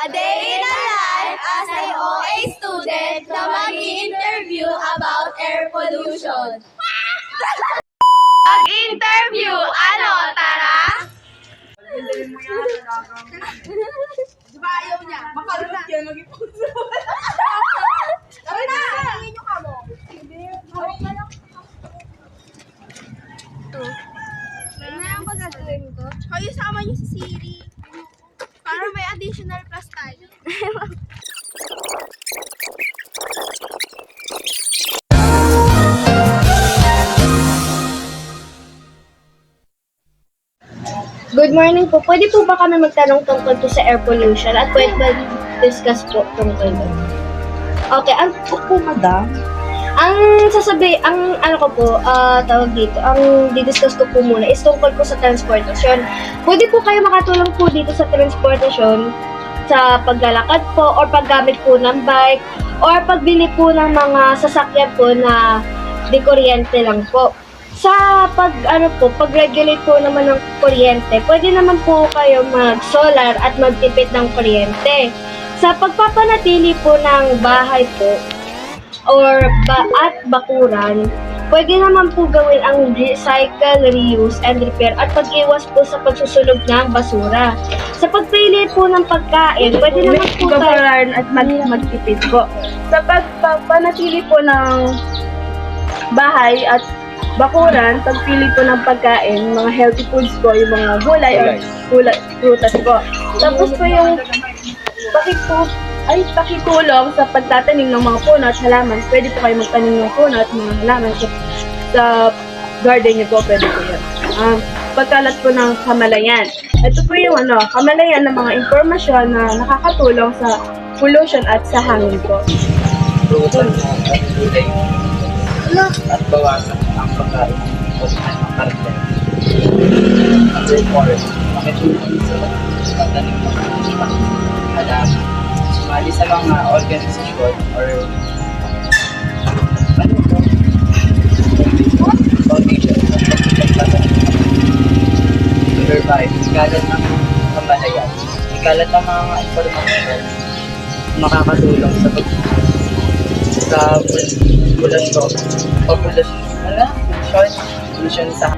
A day in a life as a OA student na mag-i-interview about air pollution. Mag-interview! Ano, tara? Diba ayaw niya? Makalunod yan, mag-ipuso. Tara na! Tingin nyo ka mo. Ano ang pagkatuloy ko? Kayo sama niyo si Siri. Para may additional plus tayo. Good morning po. Pwede po ba kami magtanong tungkol po sa air pollution at pwede ba discuss po tungkol doon? Okay, ang po madam. Ang tawag dito, ang didiscuss ko po muna is tungkol po sa transportasyon. Pwede po kayo makatulong po dito sa transportasyon sa paglalakad po or paggamit po ng bike or pagbili po ng mga sasakyan po na di kuryente lang po. Sa pag-regulate po naman ng kuryente, pwede naman po kayo mag-solar at magtipid ng kuryente. Sa pagpapanatili po ng bahay po, at bakuran, pwede naman po gawin ang recycle, reuse, and repair at pag-iwas po sa pagsusunog ng basura. Sa pagpili po ng pagkain, pwede naman po bakuran at magtipid po. Sa pagpapanatili po ng bahay at bakuran, pagpili po ng pagkain, mga healthy foods po, yung mga gulay or prutas po. Tapos po yung pakitulong sa pagtatanim ng mga puno at halaman. Pwede po kayo magtanim ng puno at mga halaman sa garden niyo po, pwede po yan. Pagkalat po ng kamalayan. Ito po yung kamalayan ng mga informasyon na nakakatulong sa pollution at sa hangin po. At bawasan ang pagkain o ang kartel. Ang forest, makitulong sa pagtanim ng mga halaman. Sumali sa mga organisasyon or foundation na pagpapagpapagpapag. Number 5, ikalat ng kamalayan. Ikalat ng mga informasyon makakatulong sa populasyon sa